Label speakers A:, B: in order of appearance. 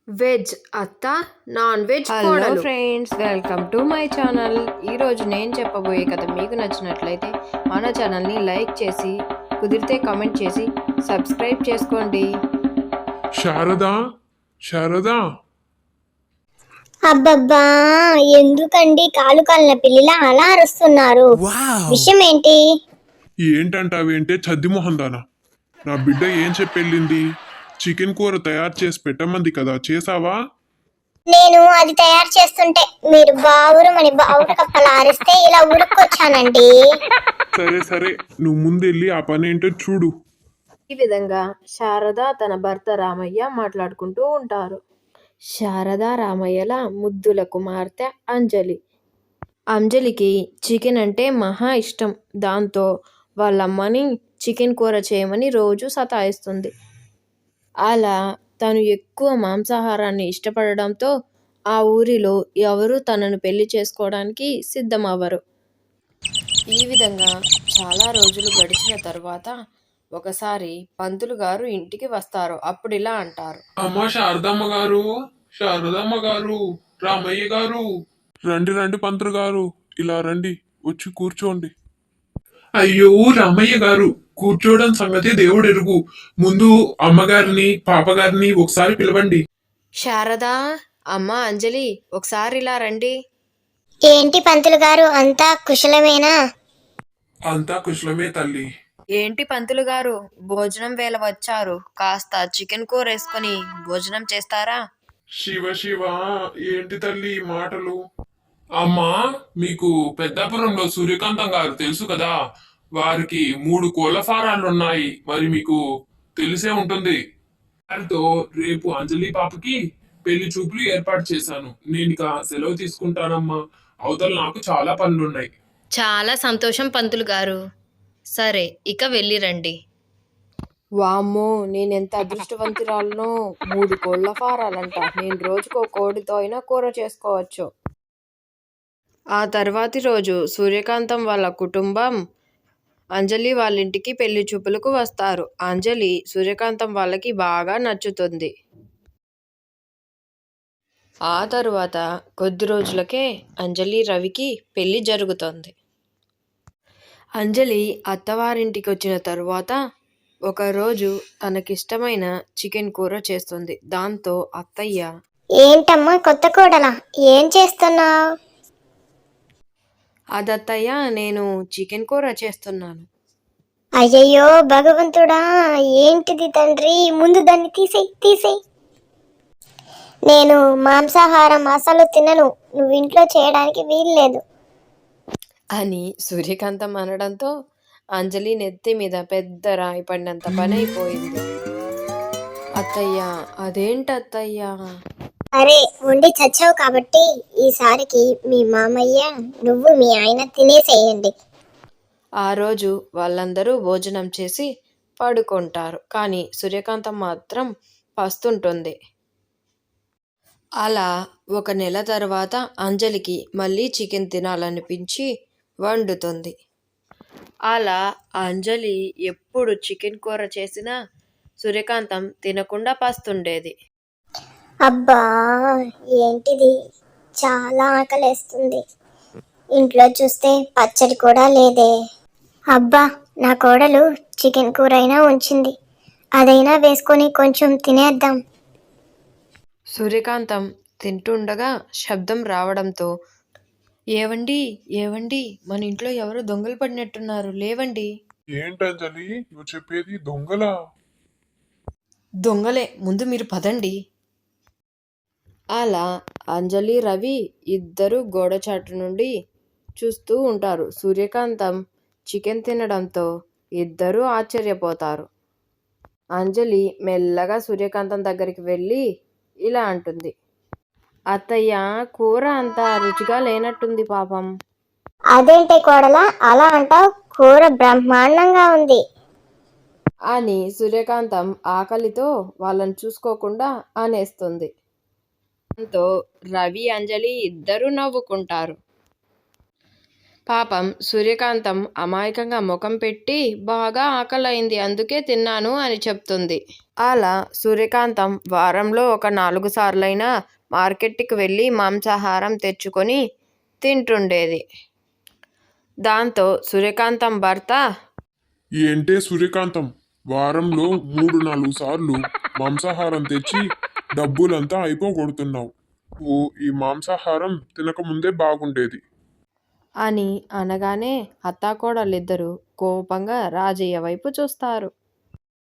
A: Veg అత్త, non veg
B: hello
A: కోడలు.
B: Friends, welcome to my channel. ఈరోజు నేను చెప్పబోయే కథ మీకు నచ్చినట్లయితే మన ఛానల్ని లైక్ చేసి, కుదిరితే కామెంట్ చేసి సబ్స్క్రైబ్ చేసుకోండి.
C: శారదా శారదా
D: అబ్బబ్బా! ఎందుకండి కాలు కాలిన పిల్లిలా అలా అరుస్తున్నారు? విషయం ఏంటి?
C: ఏంటంటావేంటే చద్దిమొహం దానా? నా బిడ్డ ఏం చెప్పెళ్ళింది? చికెన్ కూర తయారు చేసి పెట్టమంది కదా, చేసావా?
D: నేను అది తయారు చేస్తుంటే మీరు బావురమని బావుట కప్పలా అరిస్తే ఇలా ఉరుక్కొచ్చానండి.
C: సరే సరే, నువ్వు ముందెళ్ళి ఆ పని ఏంటో చూడు.
B: ఈ విధంగా శారద తన భర్త రామయ్య మాట్లాడుకుంటూ ఉంటారు. శారద రామయ్యల ముద్దుల కుమార్తె అంజలి. అంజలికి చికెన్ అంటే మహా ఇష్టం. దాంతో వాళ్ళమ్మని చికెన్ కూర చేయమని రోజు సతాయిస్తుంది. అలా తను ఎక్కువ మాంసాహారాన్ని ఇష్టపడడంతో ఆ ఊరిలో ఎవరూ తనను పెళ్లి చేసుకోవడానికి సిద్ధమవ్వరు. ఈ విధంగా చాలా రోజులు గడిచిన తరువాత ఒకసారి పంతులు గారు ఇంటికి వస్తారు. అప్పుడు ఇలా అంటారు.
C: అమ్మ శారదమ్మ గారు, శారదమ్మ గారు, రామయ్య గారు, రండి రండి పంతులు గారు, ఇలా రండి, వచ్చి కూర్చోండి. అయ్యో రామయ్య గారు, కూర్చోవడం సంగతి దేవుడు ఎరుగు. ముందు అమ్మగారిని పాపగారిని ఒకసారి పిలవండి.
B: శారదా, అమ్మ అంజలి, ఒకసారి ఇలా రండి.
D: ఏంటి పంతులు గారు, అంతా కుశలమేనా?
C: అంతా కుశలమే తల్లి.
B: ఏంటి పంతులు గారు, భోజనం వేళ వచ్చారు. కాస్త చికెన్ కూర వేసుకొని భోజనం చేస్తారా?
C: శివ శివ, ఏంటి తల్లి ఈ మాటలు? అమ్మా, మీకు పెద్దాపురంలో సూర్యకాంతం గారు తెలుసు కదా, వారికి 3 కోళ్ల ఫారాలున్నాయి. మరి మీకు తెలిసే ఉంటుంది. వారితో రేపు అంజలి పాపకి పెళ్లి చూపులు ఏర్పాటు చేశాను. నేను ఇక సెలవు తీసుకుంటానమ్మా. అవతల నాకు చాలా పనులున్నాయి.
B: చాలా సంతోషం పంతులు గారు. సరే, ఇక వెళ్ళి రండి. వామ్మో, నేనెంత అదృష్టవంతురాలనో! 3 కోళ్ల ఫారాలంట. నేను రోజుకో కోడితో అయినా కూర చేసుకోవచ్చు. ఆ తర్వాతి రోజు సూర్యకాంతం వాళ్ళ కుటుంబం అంజలి వాళ్ళింటికి పెళ్లి చూపులకు వస్తారు. అంజలి సూర్యకాంతం వాళ్ళకి బాగా నచ్చుతుంది. ఆ తరువాత కొద్ది రోజులకే అంజలి రవికి పెళ్లి జరుగుతుంది. అంజలి అత్తవారింటికి వచ్చిన తరువాత ఒకరోజు తనకిష్టమైన చికెన్ కూర చేస్తుంది. దాంతో అత్తయ్య,
D: ఏంటమ్మా కొత్త కోడలా, ఏం చేస్తున్నావు?
B: అదత్తయ్య, నేను చికెన్ కూర చేస్తున్నాను.
D: అయ్యయ్యో భగవంతుడా, ఏంటిది తండ్రి, ముందు దాన్ని తీసేయ్. నేను మాంసాహారం అసలు తినను, నువ్వు ఇంట్లో చేయడానికి వీల్లేదు
B: అని సూర్యకాంతం అనడంతో అంజలి నెత్తి మీద పెద్ద రాయి పడినంత పని అయిపోయింది. అత్తయ్య, అదేంటత్తయ్యా?
D: అరే, వండి చచ్చావు కాబట్టి ఈసారికి మీ మామయ్య నువ్వు మీ ఆయన తినేసేయండి.
B: ఆ రోజు వాళ్ళందరూ భోజనం చేసి పడుకుంటారు. కానీ సూర్యకాంతం మాత్రం పస్తుంటుంది. అలా 1 నెల తర్వాత అంజలికి మళ్ళీ చికెన్ తినాలనిపించి వండుతుంది. అలా అంజలి ఎప్పుడు చికెన్ కూర చేసినా సూర్యకాంతం తినకుండా పస్తుండేది.
D: అబ్బా, ఏంటిది, చాలా ఆకలేస్తుంది. ఇంట్లో చూస్తే పచ్చడి కూడా లేదే. అబ్బా, నా కోడలు చికెన్ కూర అయినా ఉంచింది, అదైనా వేసుకొని కొంచెం తినేద్దాం.
B: సూర్యకాంతం తింటుండగా శబ్దం రావడంతో, ఏవండి ఏవండి, మన ఇంట్లో ఎవరో దొంగలు పడినట్టున్నారు, లేవండి.
C: ఏంటంజలి, నువ్వు చెప్పేది దొంగలా?
B: దొంగలే, ముందు మీరు పదండి. అలా అంజలి రవి ఇద్దరు గోడచాటు నుండి చూస్తూ ఉంటారు. సూర్యకాంతం చికెన్ తినడంతో ఇద్దరూ ఆశ్చర్యపోతారు. అంజలి మెల్లగా సూర్యకాంతం దగ్గరికి వెళ్ళి ఇలా అంటుంది. అత్తయ్య, కూర అంత రుచిగా లేనట్టుంది పాపం.
D: అదేంటే కోడలా అలా అంటావు, కూర బ్రహ్మాండంగా ఉంది
B: అని సూర్యకాంతం ఆకలితో వాళ్ళని చూసుకోకుండా అనేస్తుంది. దాంతో రవి అంజలి ఇద్దరూ నవ్వుకుంటారు. పాపం సూర్యకాంతం అమాయకంగా ముఖం పెట్టి బాగా ఆకలైంది అందుకే తిన్నాను అని చెప్తుంది. అలా సూర్యకాంతం వారంలో ఒక 4 సార్లైనా మార్కెట్కి వెళ్ళి మాంసాహారం తెచ్చుకొని తింటుండేది. దాంతో సూర్యకాంతం భర్త
C: ఏంటే సూర్యకాంతం, వారంలో 3-4 సార్లు మాంసాహారం తెచ్చి డబ్బులంతా అయిపోగొడుతున్నావు. నువ్వు ఈ మాంసాహారం తినకముందే బాగుండేది.
B: అని అనగానే అత్తాకోడళ్ళిద్దరూ కోపంగా రాజయ్య వైపు చూస్తారు.